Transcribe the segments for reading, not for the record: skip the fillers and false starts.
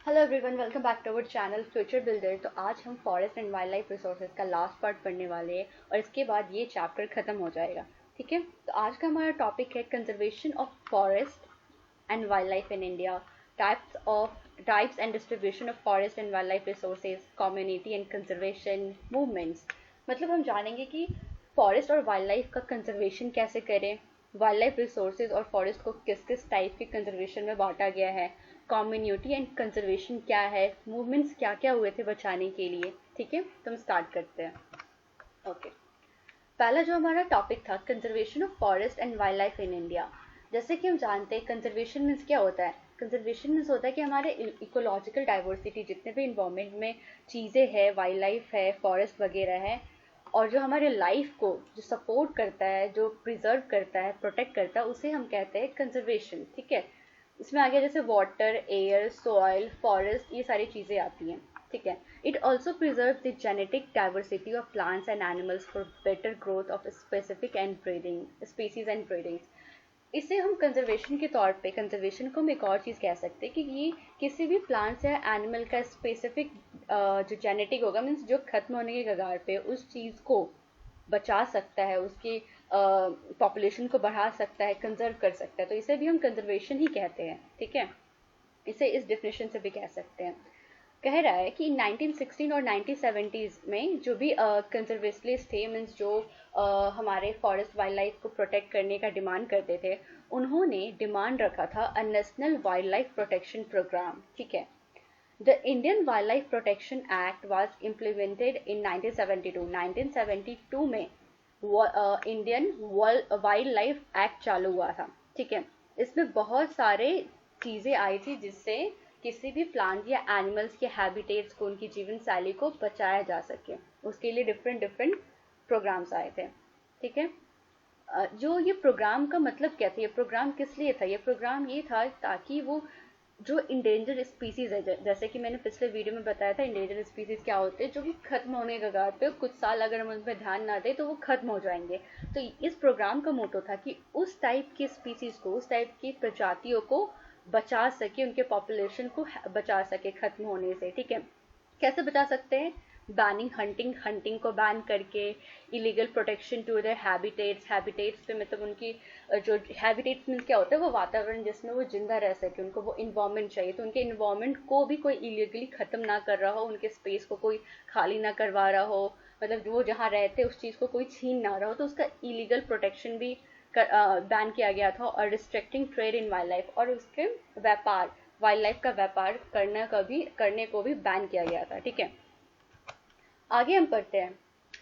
Hello everyone, welcome back to our channel future builder. तो आज हम forest and wildlife resources का last part पढ़ने वाले हैं और इसके बाद ये चैप्टर खत्म हो जाएगा। ठीक है, तो आज का हमारा टॉपिक है conservation of forest and wild life in India, types and distribution of forest and wildlife resources, community and conservation movements. मतलब हम जानेंगे कि फॉरेस्ट और वाइल्ड लाइफ का कंजर्वेशन कैसे करें, वाइल्ड लाइफ रिसोर्सेज और फॉरेस्ट को किस किस टाइप के कंजर्वेशन में बांटा गया है, कम्युनिटी एंड कंजर्वेशन क्या है, मूवमेंट्स क्या क्या हुए थे बचाने के लिए। ठीक है, तो हम स्टार्ट करते हैं। ओके, पहला जो हमारा टॉपिक था conservation of forest and wild life in India. जैसे कि हम जानते हैं कंजर्वेशन मीन्स क्या होता है। कंजर्वेशन मीन्स होता है कि हमारे इकोलॉजिकल डाइवर्सिटी, जितने भी इन्वायरमेंट में चीज़ें हैं, वाइल्ड लाइफ है, फॉरेस्ट वगैरह है, और जो हमारे लाइफ को जो सपोर्ट करता है, जो प्रिजर्व करता है, प्रोटेक्ट करता है, उसे हम कहते हैं कंजर्वेशन। ठीक है, इसमें आगे जैसे वाटर, एयर, सॉइल, फॉरेस्ट, ये सारी चीज़ें आती हैं। ठीक है, it also preserve the genetic diversity of plants and animals for better growth of specific and breeding species and breeding. इसे हम कंजर्वेशन के तौर पे, कंजर्वेशन को हम एक और चीज़ कह सकते हैं कि ये किसी भी प्लांट्स या एनिमल का स्पेसिफिक जो जेनेटिक होगा, मीन्स जो खत्म होने के कगार पे, उस चीज़ को बचा सकता है, उसकी पॉपुलेशन को बढ़ा सकता है, कंजर्व कर सकता है, तो इसे भी हम कंजर्वेशन ही कहते हैं। ठीक है, इसे इस डेफिनेशन से भी कह सकते हैं। कह रहा है कि 1916 और 1970s में जो भी कंजर्वेशनिस्ट थे, मीन्स जो हमारे फॉरेस्ट वाइल्ड लाइफ को प्रोटेक्ट करने का डिमांड करते थे, उन्होंने डिमांड रखा था a national wildlife protection programme. ठीक है, the Indian wildlife protection act was implemented in 1972। 1972 में इंडियन वाइल्ड लाइफ एक्ट चालू हुआ था। ठीक है, इसमें बहुत सारे चीज़ें आई थी जिससे किसी भी प्लांट या एनिमल्स के हैबिटेट्स को, उनकी जीवन शैली को बचाया जा सके। उसके लिए डिफरेंट डिफरेंट प्रोग्राम्स आए थे। ठीक है, जो ये प्रोग्राम का मतलब क्या था, ये प्रोग्राम किस लिए था? ये प्रोग्राम ये था ताकि वो जो इंडेंजर स्पीसीज है, जैसे कि मैंने पिछले वीडियो में बताया था, इंडेंजर स्पीसीज क्या होते हैं, जो कि खत्म होने के कगार पे, कुछ साल अगर हम उन पर ध्यान ना दें तो वो खत्म हो जाएंगे। तो इस प्रोग्राम का मोटो था कि उस टाइप की स्पीसीज को, उस टाइप की प्रजातियों को बचा सके, उनके पॉपुलेशन को बचा सके खत्म होने से। ठीक है, कैसे बचा सकते हैं? बैनिंग हंटिंग, हंटिंग को बैन करके, illegal protection to their habitats, habitats पे मतलब उनकी जो हैबिटेट्स मीन्स क्या होता है, वो वातावरण जिसमें वो जिंदा रह सके, उनको वो इन्वायरमेंट चाहिए, तो उनके इन्वायरमेंट को भी कोई इलीगली खत्म ना कर रहा हो, उनके स्पेस को कोई खाली ना करवा रहा हो, मतलब वो जहाँ रहते उस चीज़ को कोई छीन ना रहा हो, तो उसका इलीगल प्रोटेक्शन भी बैन किया गया था। और restricting trade in wild life, और उसके व्यापार, वाइल्ड लाइफ का व्यापार करने को भी बैन किया गया था। ठीक है, आगे हम पढ़ते हैं।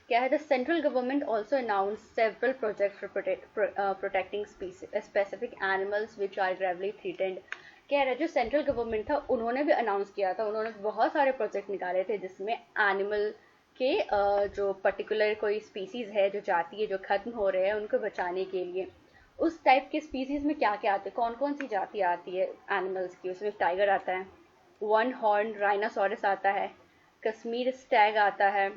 क्या है? The central government also announce several project for protecting specific animals which are gravely threatened. कह रहा है जो सेंट्रल गवर्नमेंट था, उन्होंने भी अनाउंस किया था, उन्होंने बहुत सारे प्रोजेक्ट निकाले थे जिसमें एनिमल के जो पर्टिकुलर कोई स्पीसीज है, जो जाति है, जो खत्म हो रहे हैं, उनको बचाने के लिए। उस टाइप के स्पीसीज में क्या क्या आते हैं, कौन कौन सी जाति आती है एनिमल्स की? उसमें टाइगर आता है, वन हॉर्न राइनासोरस आता है, कश्मीर स्टैग आता है,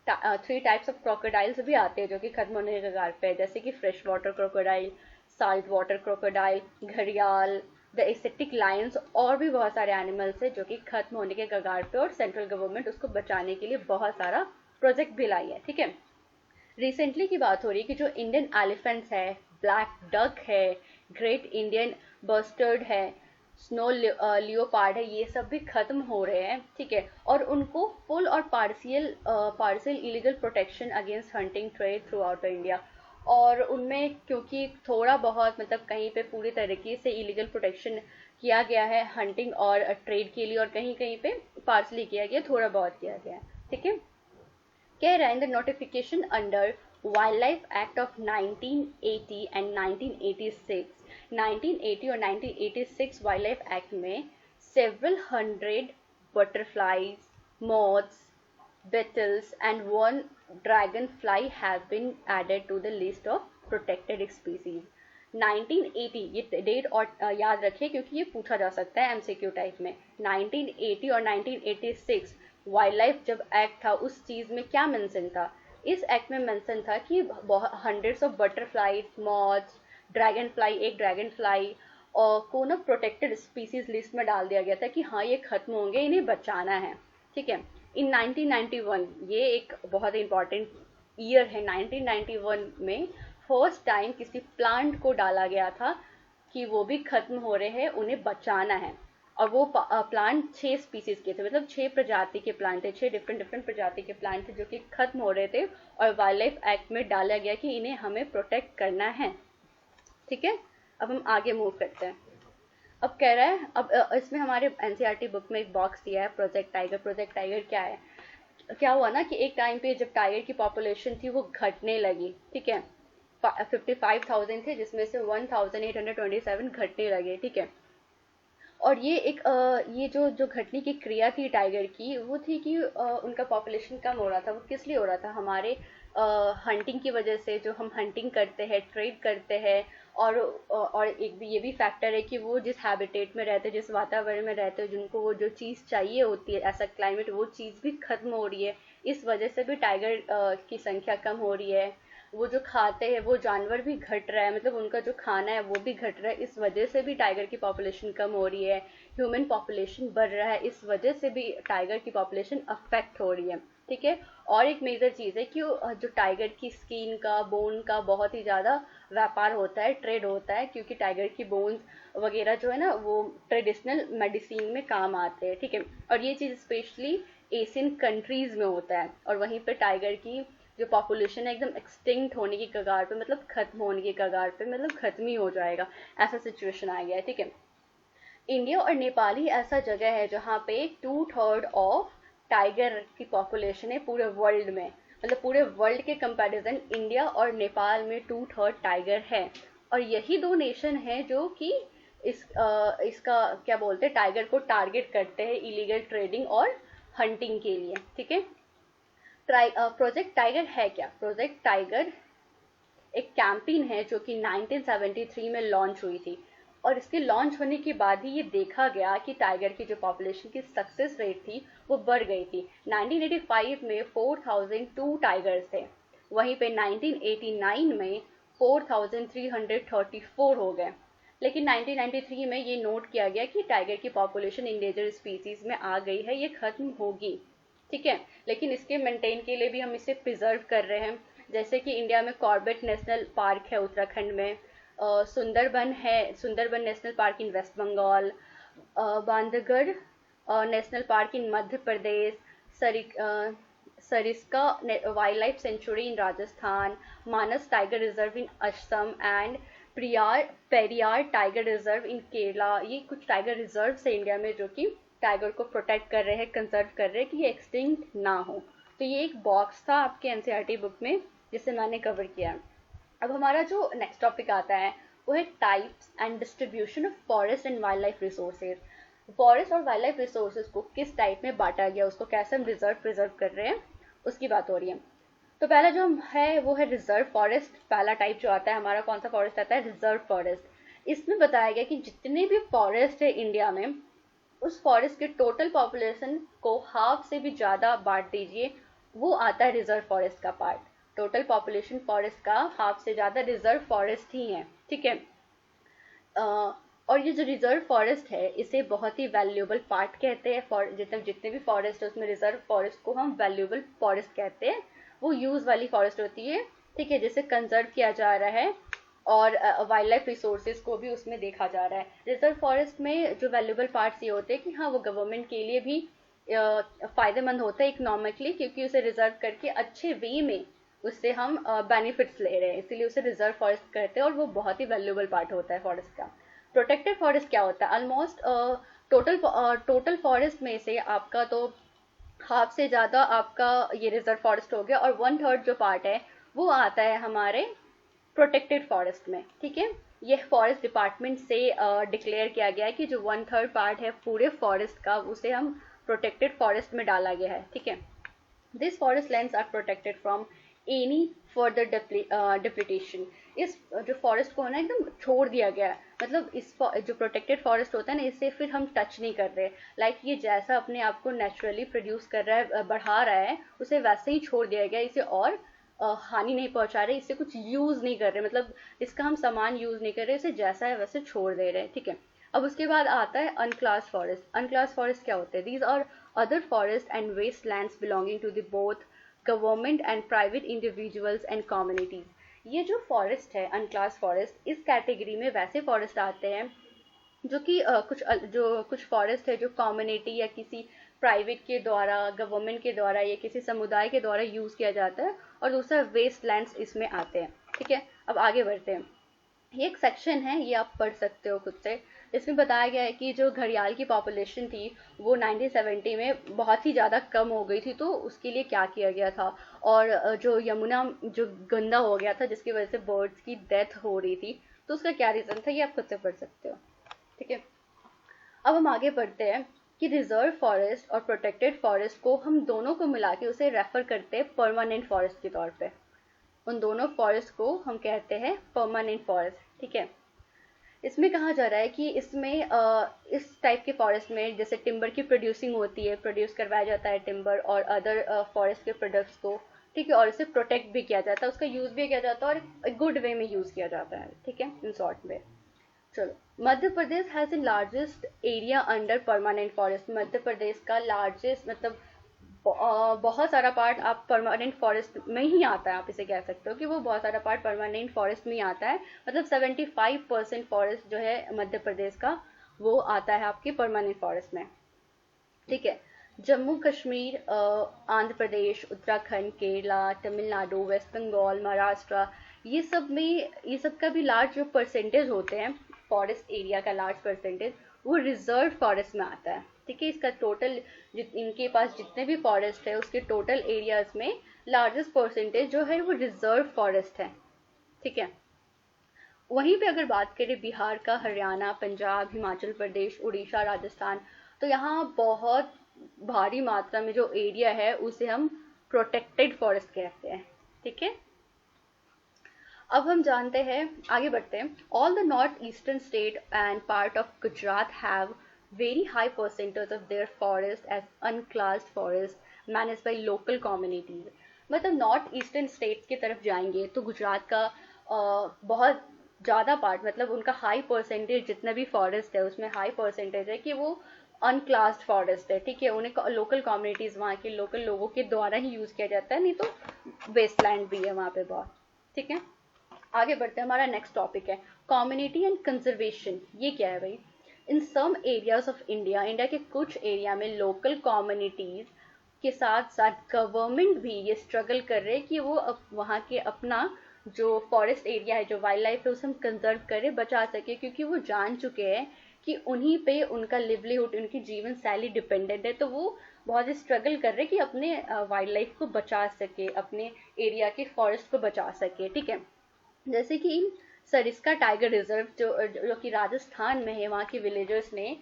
3 टाइप्स ऑफ क्रोकोडाइल्स भी आते हैं जो कि खत्म होने के कगार पे है, जैसे कि fresh water crocodile, salt water crocodile, घड़ियाल, द एसेटिक लायंस, और भी बहुत सारे एनिमल्स हैं जो कि खत्म होने के कगार पे, और सेंट्रल गवर्नमेंट उसको बचाने के लिए बहुत सारा प्रोजेक्ट भी लाई है। ठीक है, रिसेंटली की बात हो रही है कि जो इंडियन एलिफेंट्स है, ब्लैक डक है, ग्रेट इंडियन बस्टर्ड है, स्नो लियोपार्ड है, ये सब भी खत्म हो रहे हैं। ठीक है, और उनको फुल और partial illegal protection against hunting trade through out India. और उनमें क्योंकि थोड़ा बहुत, मतलब कहीं पे पूरी तरीके से इलीगल प्रोटेक्शन किया गया है हंटिंग और ट्रेड के लिए, और कहीं कहीं पे पार्सली किया गया, थोड़ा बहुत किया गया है। ठीक है, कह रहा है in the notification under wild life act of 1980 and 1986, 1980 और 1986 वाइल्ड लाइफ एक्ट में several hundred butterflies, moths, beetles and one dragonfly have been added to the list of protected species. 1980 ये डेट और याद रखिए क्योंकि ये पूछा जा सकता है एमसीक्यू टाइप में। 1980 और 1986 वाइल्ड लाइफ जब एक्ट था, उस चीज में क्या मेंशन था? इस एक्ट में मेंशन था कि hundreds of butterfly, moths, dragon fly, एक ड्रैगन फ्लाई को ना प्रोटेक्टेड स्पीसीज लिस्ट में डाल दिया गया था कि हाँ ये खत्म होंगे, इन्हें बचाना है, ठीक है। इन 1991, ये एक बहुत इंपॉर्टेंट ईयर है, 1991 में फर्स्ट टाइम किसी प्लांट को डाला गया था कि वो भी खत्म हो रहे हैं, उन्हें बचाना है। और वो प्लांट 6 स्पीसीज के थे, मतलब 6 प्रजाति के प्लांट थे, 6 डिफरेंट प्रजाति के प्लांट थे जो कि खत्म हो रहे थे, और वाइल्ड लाइफ एक्ट में डाला गया कि इन्हें हमें प्रोटेक्ट करना है, ठीक है। अब हम आगे मूव करते हैं। अब कह रहा है, अब इसमें हमारे एनसीईआरटी बुक में एक बॉक्स दिया है प्रोजेक्ट टाइगर। प्रोजेक्ट टाइगर क्या है? क्या हुआ ना कि एक टाइम पे जब टाइगर की पॉपुलेशन थी वो घटने लगी, ठीक है। 55,000 थे जिसमें से 1827 घटने लगे, ठीक है। और ये एक ये जो घटने की क्रिया थी टाइगर की, वो थी कि उनका पॉपुलेशन कम हो रहा था। वो किस लिए हो रहा था? हमारे हंटिंग की वजह से, जो हम हंटिंग करते हैं, ट्रेड करते हैं, और एक भी ये भी फैक्टर है कि वो जिस हैबिटेट में रहते हैं, जिस वातावरण में रहते हैं, जिनको वो जो चीज़ चाहिए होती है, ऐसा क्लाइमेट, वो चीज़ भी खत्म हो रही है। इस वजह से भी टाइगर की संख्या कम हो रही है। वो जो खाते हैं वो जानवर भी घट रहा है, मतलब उनका जो खाना है वो भी घट रहा है, इस वजह से भी टाइगर की पॉपुलेशन कम हो रही है। ह्यूमन पॉपुलेशन बढ़ रहा है, इस वजह से भी टाइगर की पॉपुलेशन अफेक्ट हो रही है, ठीक है। और एक मेजर चीज़ है कि जो टाइगर की स्किन का, बोन का बहुत ही ज़्यादा व्यापार होता है, ट्रेड होता है, क्योंकि टाइगर की बोन्स वगैरह जो है ना वो ट्रेडिशनल मेडिसिन में काम आते हैं, ठीक है। और ये चीज़ स्पेशली एशियन कंट्रीज में होता है, और वहीं पर टाइगर की जो पॉपुलेशन है एकदम एक्सटिंक्ट होने की कगार पे, मतलब खत्म होने की कगार पे, मतलब खत्म ही हो जाएगा, ऐसा सिचुएशन आ गया है, ठीक है। इंडिया और नेपाल ही ऐसा जगह है जहाँ पे 2/3 ऑफ टाइगर की पॉपुलेशन है पूरे वर्ल्ड में, मतलब पूरे वर्ल्ड के कंपैरिजन इंडिया और नेपाल में 2/3 टाइगर है। और यही दो नेशन है जो कि इसका क्या बोलते हैं, टाइगर को टारगेट करते हैं इलीगल ट्रेडिंग और हंटिंग के लिए, ठीक है। प्रोजेक्ट टाइगर है क्या? प्रोजेक्ट टाइगर एक कैंपेन है जो कि 1973 में लॉन्च हुई थी, और इसके लॉन्च होने के बाद ही ये देखा गया कि टाइगर की जो पॉपुलेशन की सक्सेस रेट थी वो बढ़ गई थी। 1985 में 4002 टाइगर्स थे, वहीं पे 1989 में 4334 हो गए। लेकिन 1993 में ये नोट किया गया कि टाइगर की पॉपुलेशन इंडेंजर स्पीसीज में आ गई है, ये खत्म होगी, ठीक है। लेकिन इसके मेंटेन के लिए भी हम इसे प्रिजर्व कर रहे हैं, जैसे कि इंडिया में कॉर्बेट नेशनल पार्क है उत्तराखंड में, सुंदरबन है, Sundarbans national park in west Bengal, Bandhavgarh national park in Madhya Pradesh, Sariska wildlife sanctuary in Rajasthan, Manas tiger reserve in Assam, and Periyar tiger reserve in Kerala. ये कुछ टाइगर रिजर्व है इंडिया में जो कि टाइगर को प्रोटेक्ट कर रहे हैं, कंजर्व कर रहे हैं कि ये एक्सटिंक्ट ना हो। तो ये एक बॉक्स था आपके एनसीईआरटी बुक में जिसे मैंने कवर किया। अब हमारा जो नेक्स्ट टॉपिक आता है वो है types and distribution of forest and wildlife resources. Forest और वाइल्ड लाइफ रिसोर्सेज को किस टाइप में बांटा गया, उसको कैसे हम प्रिजर्व कर रहे हैं, उसकी बात हो रही है। तो पहला जो है वो है रिजर्व फॉरेस्ट। पहला टाइप जो आता है हमारा, कौन सा फॉरेस्ट आता है? Reserve forest. इसमें बताया गया कि जितने भी फॉरेस्ट है इंडिया में, उस फॉरेस्ट के टोटल पॉपुलेशन को हाफ से भी ज्यादा बांट दीजिए, वो आता है रिजर्व फॉरेस्ट का पार्ट। टोटल पॉपुलेशन फॉरेस्ट का हाफ से ज्यादा रिजर्व फॉरेस्ट ही है, ठीक है। और ये जो रिजर्व फॉरेस्ट है इसे बहुत ही वैल्यूएबल पार्ट कहते हैं। जितने भी फॉरेस्ट है उसमें रिजर्व फॉरेस्ट को हम वैल्यूएबल फॉरेस्ट कहते हैं। वो यूज वाली फॉरेस्ट होती है, ठीक है, जिसे कंजर्व किया जा रहा है, और वाइल्ड लाइफ रिसोर्सेज को भी उसमें देखा जा रहा है। रिजर्व फॉरेस्ट में जो वैल्यूएबल पार्ट्स ये होते हैं कि हाँ वो गवर्नमेंट के लिए भी फायदेमंद होता है इकोनॉमिकली, क्योंकि उसे रिजर्व करके अच्छे वे में उससे हम बेनिफिट्स ले रहे हैं, इसीलिए उसे रिजर्व फॉरेस्ट कहते हैं, और वो बहुत ही वैल्यूएबल पार्ट होता है फॉरेस्ट का। प्रोटेक्टेड फॉरेस्ट क्या होता है? ऑलमोस्ट टोटल फॉरेस्ट में से आपका तो हाफ से ज्यादा आपका ये रिजर्व फॉरेस्ट हो गया, और 1/3 जो पार्ट है वो आता है हमारे प्रोटेक्टेड फॉरेस्ट में, ठीक है। ये फॉरेस्ट डिपार्टमेंट से डिक्लेयर किया गया है कि जो 1/3 पार्ट है पूरे फॉरेस्ट का, उसे हम प्रोटेक्टेड फॉरेस्ट में डाला गया है, ठीक है। This forest lands are protected from any further depletion. इस जो फॉरेस्ट को ना एकदम छोड़ दिया गया है, मतलब इस जो प्रोटेक्टेड फॉरेस्ट होता है ना, इसे फिर हम टच नहीं कर रहे। लाइक ये जैसा अपने आप को नेचुरली प्रोड्यूस कर रहा है, बढ़ा रहा है, उसे वैसे ही छोड़ दिया गया, इसे और हानि नहीं पहुंचा रहे, इससे कुछ यूज नहीं कर रहे, मतलब इसका हम सामान यूज नहीं कर रहे, इसे जैसा है वैसे छोड़ दे रहे हैं, ठीक है। अब उसके बाद आता है अनक्लास फॉरेस्ट। अनक्लास फॉरेस्ट क्या होते हैं? These are other forest and waste lands belonging to the both government and private individuals and communities. ये जो फॉरेस्ट है अनक्लास फॉरेस्ट, इस कैटेगरी में वैसे फॉरेस्ट आते हैं जो कि कुछ फॉरेस्ट है जो कम्युनिटी या किसी प्राइवेट के द्वारा, गवर्नमेंट के द्वारा या किसी समुदाय के द्वारा यूज किया जाता है, और दूसरा वेस्ट लैंड्स इसमें आते हैं, ठीक है। अब आगे बढ़ते हैं। ये एक सेक्शन है, ये आप पढ़ सकते हो खुद से। इसमें बताया गया है कि जो घड़ियाल की पॉपुलेशन थी वो 1970 में बहुत ही ज़्यादा कम हो गई थी, तो उसके लिए क्या किया गया था, और जो यमुना जो गंदा हो गया था जिसकी वजह से बर्ड्स की डेथ हो रही थी, तो उसका क्या रीज़न था, ये आप खुद से पढ़ सकते हो, ठीक है। अब हम आगे बढ़ते हैं कि रिजर्व फॉरेस्ट और प्रोटेक्टेड फॉरेस्ट को हम दोनों को मिला के उसे रेफर करते हैं परमानेंट फॉरेस्ट के तौर पे। उन दोनों फॉरेस्ट को हम कहते हैं परमानेंट फॉरेस्ट, ठीक है। इसमें कहा जा रहा है कि इसमें इस टाइप के फॉरेस्ट में जैसे टिम्बर की प्रोड्यूसिंग होती है, प्रोड्यूस करवाया जाता है टिम्बर और अदर फॉरेस्ट के प्रोडक्ट्स को, ठीक है, और इसे प्रोटेक्ट भी किया जाता है, उसका यूज भी किया जाता है और गुड वे में यूज किया जाता है, ठीक है, इन शॉर्ट में। चलो, Madhya Pradesh has the largest area under permanent forest. Madhya Pradesh का लार्जेस्ट मतलब बहुत सारा पार्ट आप परमानेंट फॉरेस्ट में ही आता है, आप इसे कह सकते हो कि वो बहुत सारा पार्ट परमानेंट फॉरेस्ट में ही आता है, मतलब 75% फॉरेस्ट जो है मध्य प्रदेश का वो आता है आपके परमानेंट फॉरेस्ट में, ठीक है। जम्मू कश्मीर, आंध्र प्रदेश, उत्तराखंड, केरला, तमिलनाडु, वेस्ट बंगाल, महाराष्ट्र, ये सब का भी लार्ज जो परसेंटेज होते हैं फॉरेस्ट एरिया का, लार्ज परसेंटेज वो रिजर्व फॉरेस्ट में आता है, ठीक है। इसका टोटल इनके पास जितने भी फॉरेस्ट है उसके टोटल एरियाज में लार्जेस्ट परसेंटेज जो है वो रिजर्व फॉरेस्ट है, ठीक है। वहीं पे अगर बात करें बिहार का, हरियाणा, पंजाब, हिमाचल प्रदेश, उड़ीसा, राजस्थान, तो यहाँ बहुत भारी मात्रा में जो एरिया है उसे हम प्रोटेक्टेड फॉरेस्ट कहते हैं, ठीक है। अब हम जानते हैं, आगे बढ़ते हैं। All the north eastern state and part of Gujarat have very high percentage of their forest as unclassed forest managed by local communities. मतलब नॉर्थ ईस्टर्न स्टेट्स की तरफ जाएंगे तो गुजरात का बहुत ज़्यादा पार्ट, मतलब उनका हाई परसेंटेज जितना भी फॉरेस्ट है उसमें हाई परसेंटेज है कि वो अनक्लास्ड फॉरेस्ट है, ठीक है। उन्हें लोकल कम्युनिटीज, वहाँ के लोकल लोगों के द्वारा ही यूज किया जाता है, नहीं तो वेस्टलैंड भी है वहाँ पे बहुत, ठीक है। आगे बढ़ते हैं, हमारा नेक्स्ट टॉपिक है कम्युनिटी एंड कंजर्वेशन। ये क्या है भाई? In some areas of India, India के कुछ एरिया में लोकल कम्युनिटीज के साथ साथ गवर्नमेंट भी ये स्ट्रगल कर रहे हैं कि वो वहाँ के अपना जो फॉरेस्ट एरिया है, जो वाइल्ड लाइफ है, उसे हम कंजर्व करें, बचा सके, क्योंकि वो जान चुके हैं कि उन्हीं पे उनका लिवलीहुड, उनकी जीवन शैली डिपेंडेंट है, तो वो बहुत स्ट्रगल कर रहे हैं कि अपने वाइल्ड लाइफ को बचा सके, अपने एरिया के फॉरेस्ट को बचा सके, ठीक है। जैसे कि सरिस्का टाइगर रिजर्व जो कि राजस्थान में है, वहाँ के विलेजर्स ने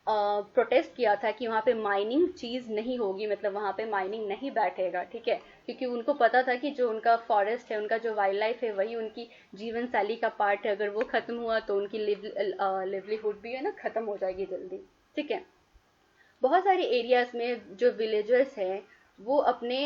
प्रोटेस्ट किया था कि वहाँ पे माइनिंग चीज़ नहीं होगी, मतलब वहाँ पे माइनिंग नहीं बैठेगा, ठीक है, क्योंकि उनको पता था कि जो उनका फॉरेस्ट है, उनका जो वाइल्ड लाइफ है, वही उनकी जीवन शैली का पार्ट है, अगर वो खत्म हुआ तो उनकी लिवलीहुड भी है ना खत्म हो जाएगी जल्दी, ठीक है। बहुत सारे एरियाज में जो विलेजर्स हैं वो अपने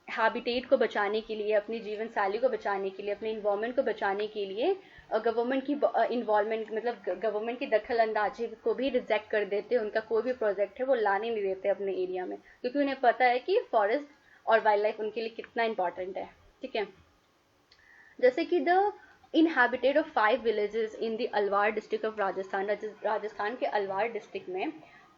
हैबिटेट को बचाने के लिए, अपनी जीवन शैली को बचाने के लिए, अपने इन्वायरमेंट को बचाने के लिए गवर्नमेंट की इन्वॉल्वमेंट, मतलब गवर्नमेंट की दखल अंदाजी को भी रिजेक्ट कर देते हैं। उनका कोई भी प्रोजेक्ट है वो लाने नहीं देते अपने एरिया में, क्योंकि उन्हें पता है कि फॉरेस्ट और वाइल्ड लाइफ उनके लिए कितना इंपॉर्टेंट है, ठीक है। जैसे कि the inhabited of 5 villages in the Alwar district of Rajasthan, Rajasthan के अलवार डिस्ट्रिक्ट में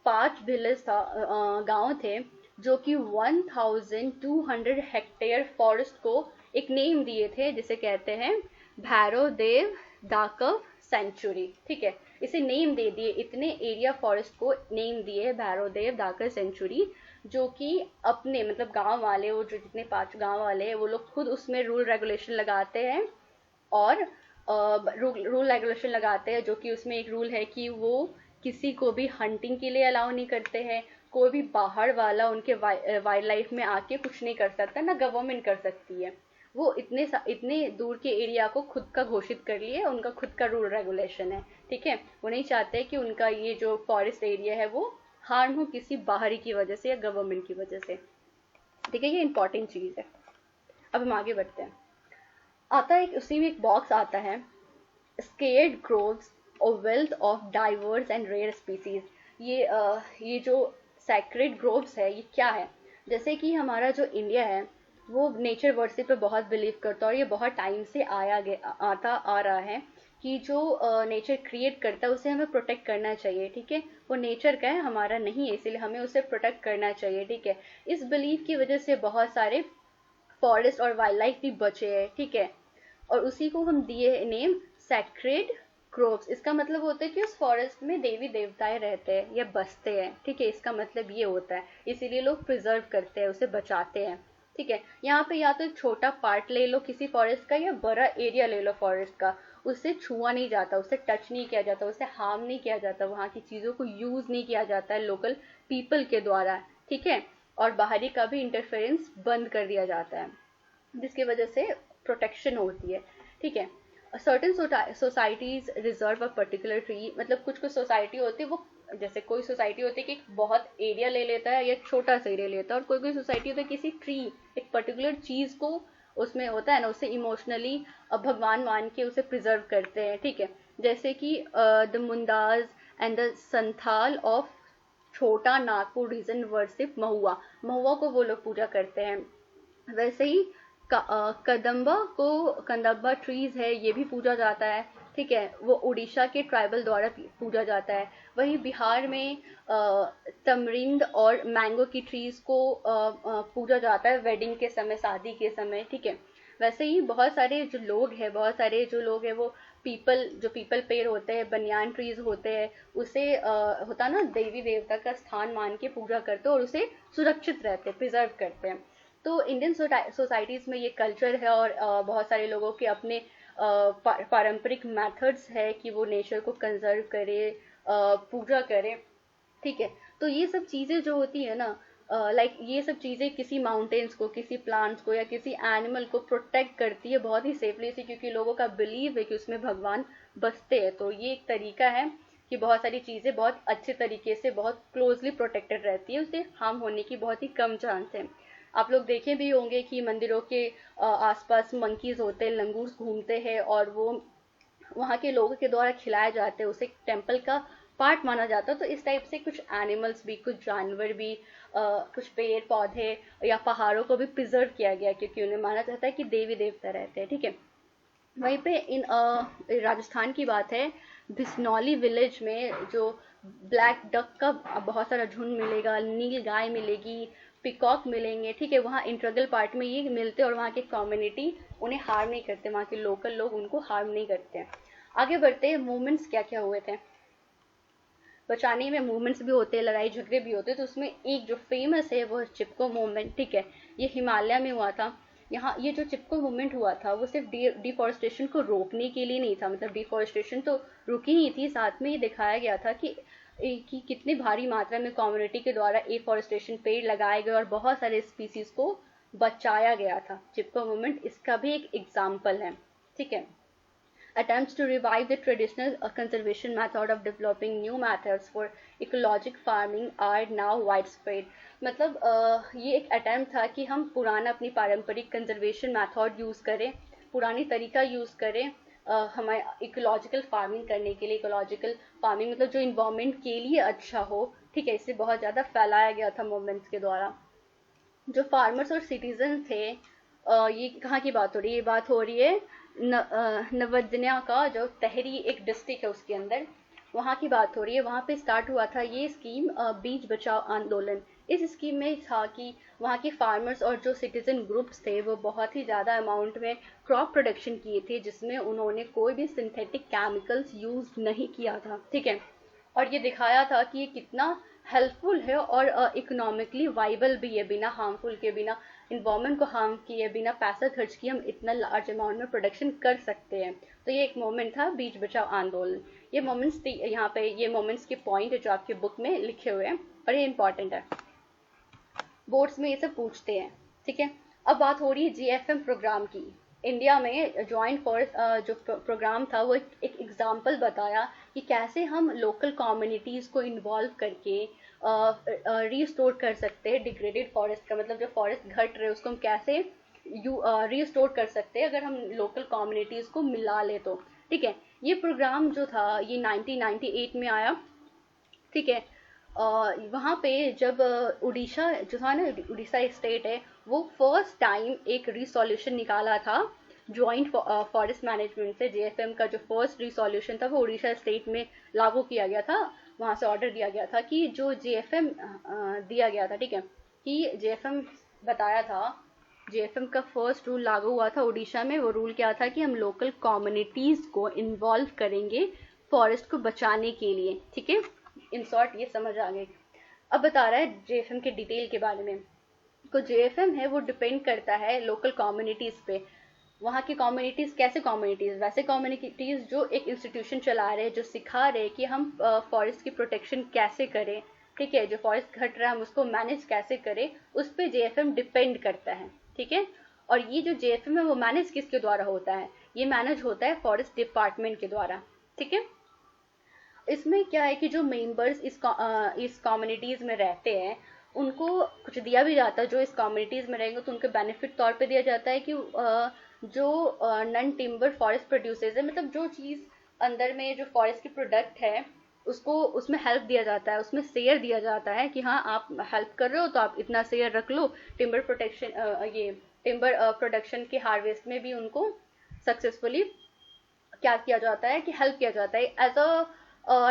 5 विलेज गाँव थे जो कि 1200 हेक्टेयर फॉरेस्ट को एक नेम दिए थे, जिसे कहते हैं भैरव देव दाकव सेंचुरी, ठीक है। इसे नेम दे दिए, इतने एरिया फॉरेस्ट को नेम दिए भैरव देव दाकव सेंचुरी, जो कि अपने मतलब गांव वाले, वो जो जितने 5 गांव वाले हैं वो लोग खुद उसमें रूल रेगुलेशन लगाते हैं, और रूल रेगुलेशन लगाते हैं, जो कि उसमें एक रूल है कि वो किसी को भी हंटिंग के लिए अलाउ नहीं करते हैं, कोई भी बाहर वाला उनके वाइल्ड लाइफ में आके कुछ नहीं कर सकता, ना गवर्नमेंट कर सकती है। वो इतने दूर के एरिया को खुद का घोषित कर लिए, उनका खुद का रूल रेगुलेशन है, ठीक है। वो नहीं चाहते कि उनका ये जो फॉरेस्ट एरिया है वो हार्म हो किसी बाहरी की वजह से या गवर्नमेंट की वजह से, ठीक है। ये इंपॉर्टेंट चीज है। अब हम आगे बढ़ते हैं। आता है उसी में एक बॉक्स आता है, स्केर्ड ग्रोव्स और wealth of diverse and rare species. ये जो सैक्रेड ग्रोव्स है ये क्या है? जैसे कि हमारा जो इंडिया है वो नेचर वर्शिप पे बहुत बिलीव करता है, और ये बहुत टाइम से आता आ रहा है कि जो नेचर क्रिएट करता है उसे हमें प्रोटेक्ट करना चाहिए, ठीक है। वो नेचर का है, हमारा नहीं है, इसलिए हमें उसे प्रोटेक्ट करना चाहिए, ठीक है। इस बिलीफ की वजह से बहुत सारे फॉरेस्ट और वाइल्ड लाइफ भी बचे हैं, ठीक है। और उसी को हम दिए नेम सैक्रेड ग्रोव्स। इसका मतलब होता है कि उस फॉरेस्ट में देवी देवताएं रहते हैं या बसते हैं, ठीक है। इसका मतलब ये होता है, इसीलिए लोग प्रिजर्व करते हैं, उसे बचाते हैं, ठीक है। यहाँ पे या तो एक छोटा पार्ट ले लो किसी फॉरेस्ट का या बड़ा एरिया ले लो फॉरेस्ट का, उससे छुआ नहीं जाता, उससे टच नहीं किया जाता, उससे हार्म नहीं किया जाता, वहाँ की चीजों को यूज नहीं किया जाता है लोकल पीपल के द्वारा, ठीक है। और बाहरी का भी इंटरफेरेंस बंद कर दिया जाता है, जिसकी वजह से प्रोटेक्शन होती है, ठीक है। Certain societies reserve a particular tree, मतलब कुछ कुछ सोसाइटी होती है वो, जैसे कोई सोसाइटी होती है कि बहुत एरिया ले लेता है या छोटा सा एरिया लेता है, और कोई कोई सोसाइटी होता है किसी ट्री, एक पर्टिकुलर चीज को उसमें होता है ना, उसे इमोशनली भगवान मान के उसे प्रिजर्व करते हैं, ठीक है। जैसे कि the Mundas and the Santhal of Chota Nagpur region worship mahua, महुआ को वो लोग पूजा करते हैं। वैसे ही कंदम्बा ट्रीज है, ये भी पूजा जाता है, ठीक है। वो उड़ीसा के ट्राइबल द्वारा पूजा जाता है। वहीं बिहार में तमरिंद और मैंगो की ट्रीज को पूजा जाता है वेडिंग के समय, शादी के समय, ठीक है। वैसे ही बहुत सारे जो लोग हैं वो पीपल पेड़ होते हैं, बनियान ट्रीज होते हैं, उसे होता ना देवी देवता का स्थान मान के पूजा करते हैं और उसे सुरक्षित रहते हैं, प्रिजर्व करते हैं। तो इंडियन सोसाइटीज में ये कल्चर है, और बहुत सारे लोगों के अपने पारंपरिक मेथड्स है कि वो नेचर को कंजर्व करे, पूजा करे, ठीक है। तो ये सब चीजें जो होती है ना, लाइक ये सब चीजें किसी माउंटेन्स को, किसी प्लांट्स को या किसी एनिमल को प्रोटेक्ट करती है बहुत ही सेफली से, क्योंकि लोगों का बिलीव है कि उसमें भगवान बसते हैं। तो ये एक तरीका है कि बहुत सारी चीजें बहुत अच्छे तरीके से बहुत क्लोजली प्रोटेक्टेड रहती है, उसे हार्म होने की बहुत ही कम चांस है। आप लोग देखे भी होंगे कि मंदिरों के आसपास मंकीज होते हैं, लंगूर्स घूमते हैं, और वो वहाँ के लोगों के द्वारा खिलाए जाते हैं, उसे टेम्पल का पार्ट माना जाता है। तो इस टाइप से कुछ एनिमल्स भी, कुछ जानवर भी, कुछ पेड़ पौधे या पहाड़ों को भी प्रिजर्व किया गया, क्योंकि उन्हें माना जाता है कि देवी देवता रहते हैं, ठीक है। वहीं पे राजस्थान की बात है, बिस्नौली विलेज में जो ब्लैक डक का बहुत सारा झुंड मिलेगा, नील गाय मिलेगी, पिकॉक मिलेंगे, ठीक है। वहाँ इंट्रगल पार्ट में ये मिलते हैं, और वहाँ की कम्युनिटी उन्हें हार्म नहीं करते, वहाँ के लोकल लोग उनको हार्म नहीं करते हैं। आगे बढ़ते हैं, मूवमेंट्स क्या क्या हुए थे बचाने में। मूवमेंट्स भी होते हैं, लड़ाई झगड़े भी होते हैं। तो उसमें एक जो फेमस है वो चिपको मूवमेंट, ठीक है। ये हिमालय में हुआ था। यहाँ ये जो चिपको मूवमेंट हुआ था वो सिर्फ डिफॉरेस्टेशन को रोकने के लिए नहीं था, मतलब डिफॉरेस्टेशन तो रुकी ही थी, साथ में ये दिखाया गया था कि कितनी भारी मात्रा में कम्युनिटी के द्वारा एफॉरेस्टेशन पेड़ लगाए गए और बहुत सारे स्पीसीज को बचाया गया था। चिपको मूवमेंट इसका भी एक एग्जाम्पल है, ठीक है। Attempts to revive the traditional conservation method of developing new methods for ecologic farming are now widespread. मतलब ये एक अटेम्प्ट था कि हम पुराना अपनी पारंपरिक कंजर्वेशन मेथड यूज करें, पुरानी तरीका यूज करें हमारे इकोलॉजिकल फार्मिंग करने के लिए। इकोलॉजिकल फार्मिंग मतलब जो इन्वायरमेंट के लिए अच्छा हो, ठीक है। इसे बहुत ज्यादा फैलाया गया था मूवमेंट्स के द्वारा। जो फार्मर्स और सिटीजन थे, ये कहाँ की बात हो रही है? ये बात हो रही है नवदन्या का, जो तहरी एक डिस्ट्रिक्ट है उसके अंदर, वहाँ की बात हो रही है। वहाँ पे स्टार्ट हुआ था ये स्कीम, बीज बचाओ आंदोलन। इस स्कीम में था कि वहाँ के फार्मर्स और जो सिटीजन ग्रुप्स थे वो बहुत ही ज़्यादा अमाउंट में क्रॉप प्रोडक्शन किए थे, जिसमें उन्होंने कोई भी सिंथेटिक केमिकल्स यूज नहीं किया था, ठीक है। और ये दिखाया था कि ये कितना हेल्पफुल है और इकोनॉमिकली वाइबल भी है, बिना हार्मफुल के, बिना इन्वायरमेंट को हार्म किए, बिना पैसा खर्च किए हम इतना लार्ज अमाउंट में प्रोडक्शन कर सकते हैं। तो ये एक मोमेंट था बीज बचाओ आंदोलन। ये मोमेंट्स यहाँ पे, ये मोमेंट्स के पॉइंट है जो आपके बुक में लिखे हुए हैं, और ये इंपॉर्टेंट है, बोर्ड्स में ये सब पूछते हैं, ठीक है। अब बात हो रही है GFM प्रोग्राम की। इंडिया में ज्वाइंट फॉरेस्ट जो प्रोग्राम था वो एक एग्जाम्पल बताया कि कैसे हम लोकल कम्युनिटीज को इन्वॉल्व करके रिस्टोर कर सकते हैं डिग्रेडेड फॉरेस्ट का, मतलब जो फॉरेस्ट घट रहे उसको हम कैसे रिस्टोर कर सकते हैं अगर हम लोकल कम्युनिटीज को मिला ले तो। ठीक है, ये प्रोग्राम जो था ये 1998 में आया। ठीक है, वहाँ पे जब उड़ीसा जो था ना, उड़ीसा स्टेट है, वो फर्स्ट टाइम एक रिसोल्यूशन निकाला था ज्वाइंट फॉरेस्ट मैनेजमेंट से। जेएफएम का जो फर्स्ट रिसोल्यूशन था वो उड़ीसा स्टेट में लागू किया गया था। वहाँ से ऑर्डर दिया गया था कि जो जेएफएम दिया गया था, ठीक है, कि जेएफएम बताया था, जेएफएम का फर्स्ट रूल लागू हुआ था उड़ीसा में। वो रूल क्या था कि हम लोकल कम्युनिटीज को इन्वॉल्व करेंगे फॉरेस्ट को बचाने के लिए। ठीक है, इन शॉर्ट ये समझ आ गई। अब बता रहा है जेएफएम के डिटेल के बारे में। तो जेएफएम है वो डिपेंड करता है लोकल कम्युनिटीज पे। वहाँ की कम्युनिटीज कैसे कम्युनिटीज, वैसे कम्युनिटीज जो एक इंस्टीट्यूशन चला रहे हैं, जो सिखा रहे कि हम फॉरेस्ट की प्रोटेक्शन कैसे करें। ठीक है, जो फॉरेस्ट घट रहा है हम उसको मैनेज कैसे करें, उस पर जेएफएम डिपेंड करता है। ठीक है, और ये जो जेएफएम है वो मैनेज किसके द्वारा होता है, ये मैनेज होता है फॉरेस्ट डिपार्टमेंट के द्वारा। ठीक है, इसमें क्या है कि जो मेंबर्स इस कम्युनिटीज में रहते हैं उनको कुछ दिया भी जाता है। जो इस कम्युनिटीज में रहेंगे तो उनके बेनिफिट तौर पे दिया जाता है कि जो नॉन टिम्बर फॉरेस्ट प्रोड्यूसर्स है, मतलब जो चीज़ अंदर में जो फॉरेस्ट की प्रोडक्ट है उसको उसमें हेल्प दिया जाता है, उसमें शेयर दिया जाता है कि हाँ आप हेल्प कर रहे हो तो आप इतना शेयर रख लो। टिम्बर प्रोटेक्शन ये टिम्बर प्रोडक्शन के हार्वेस्ट में भी उनको सक्सेसफुली क्या किया जाता है कि हेल्प किया जाता है। एज अ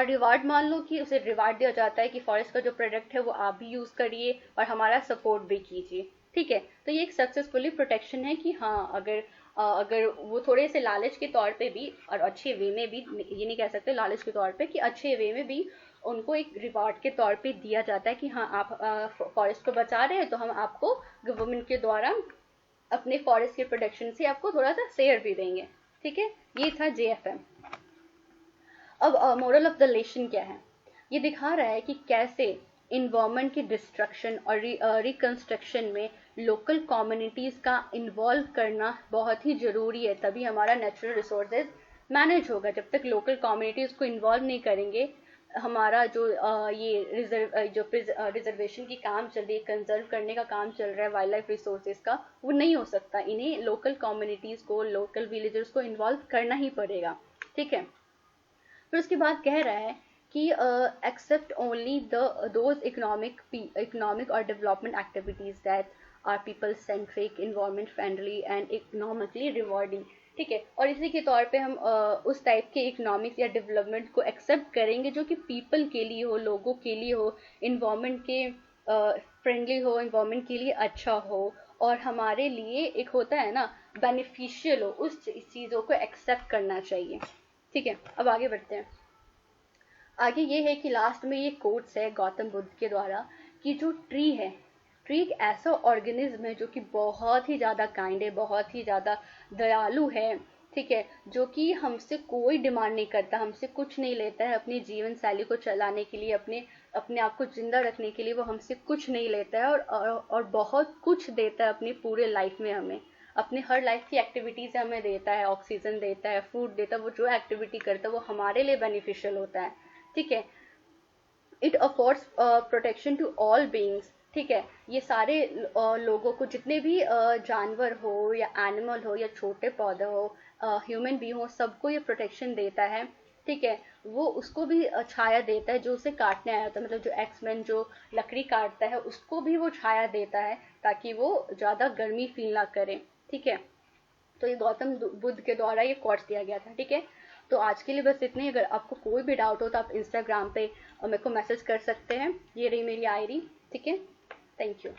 रिवार्ड मान लो कि उसे रिवार्ड दिया जाता है कि फॉरेस्ट का जो प्रोडक्ट है वो आप भी यूज करिए और हमारा सपोर्ट भी कीजिए। ठीक है, तो ये एक सक्सेसफुली प्रोटेक्शन है कि हाँ अगर वो थोड़े से लालच के तौर पे भी और अच्छे वे में भी, ये नहीं कह सकते लालच के तौर पे, कि अच्छे वे में भी उनको एक रिवार्ड के तौर पे दिया जाता है कि हाँ आप फॉरेस्ट को बचा रहे हैं तो हम आपको गवर्नमेंट के द्वारा अपने फॉरेस्ट के प्रोटेक्शन से आपको थोड़ा सा शेयर भी देंगे। ठीक है, ये था जेएफएम। अब मोरल ऑफ द लेसन क्या है, ये दिखा रहा है कि कैसे इन्वायरमेंट की डिस्ट्रक्शन और रिकंस्ट्रक्शन में लोकल कम्युनिटीज का इन्वॉल्व करना बहुत ही जरूरी है, तभी हमारा नेचुरल रिसोर्सेज मैनेज होगा। जब तक लोकल कम्युनिटीज को इन्वॉल्व नहीं करेंगे, हमारा जो रिजर्वेशन की काम चल रही है, कंजर्व करने का काम चल रहा है वाइल्ड लाइफ रिसोर्सेज का, वो नहीं हो सकता। इन्हें लोकल कम्युनिटीज को, लोकल विलेजर्स को इन्वॉल्व करना ही पड़ेगा। ठीक है, फिर उसके बाद कह रहा है कि एक्सेप्ट ओनली दोज इकोनॉमिक और development activities that are people centric, environment friendly and economically rewarding. ठीक है, और इसी के तौर पे हम उस टाइप के इकोनॉमिक्स या डेवलपमेंट को एक्सेप्ट करेंगे जो कि पीपल के लिए हो, लोगों के लिए हो, इन्वायरमेंट के फ्रेंडली हो, इन्वायरमेंट के लिए अच्छा हो और हमारे लिए एक होता है ना बेनिफिशियल हो, उस चीज़ों को एक्सेप्ट करना चाहिए। ठीक है, अब आगे बढ़ते हैं। आगे ये है कि लास्ट में ये कोट्स है गौतम बुद्ध के द्वारा कि जो ट्री है, ट्री एक ऐसा ऑर्गेनिज्म है जो कि बहुत ही ज़्यादा काइंड है, बहुत ही ज़्यादा दयालु है। ठीक है, जो कि हमसे कोई डिमांड नहीं करता, हमसे कुछ नहीं लेता है अपनी जीवन शैली को चलाने के लिए, अपने आप को जिंदा रखने के लिए वो हमसे कुछ नहीं लेता है और बहुत कुछ देता है अपनी पूरे लाइफ में हमें। अपने हर लाइफ की एक्टिविटीज हमें देता है, ऑक्सीजन देता है, फूड देता है, वो जो एक्टिविटी करता है वो हमारे लिए बेनिफिशियल होता है। ठीक है, it affords protection to all beings. ठीक है, ये सारे लोगों को, जितने भी जानवर हो या एनिमल हो या छोटे पौधे हो, ह्यूमन भी हो, सबको ये प्रोटेक्शन देता है। ठीक है, वो उसको भी छाया देता है जो उसे काटने आया होता है, मतलब जो एक्समैन जो लकड़ी काटता है उसको भी वो छाया देता है ताकि वो ज़्यादा गर्मी फील ना करे। ठीक है, तो ये गौतम बुद्ध के द्वारा ये कोट्स दिया गया था। ठीक है, तो आज के लिए बस इतने। अगर आपको कोई भी डाउट हो तो आप इंस्टाग्राम पे मेरे को मैसेज कर सकते हैं, ये रही मेरी आईडी। ठीक है, थैंक यू।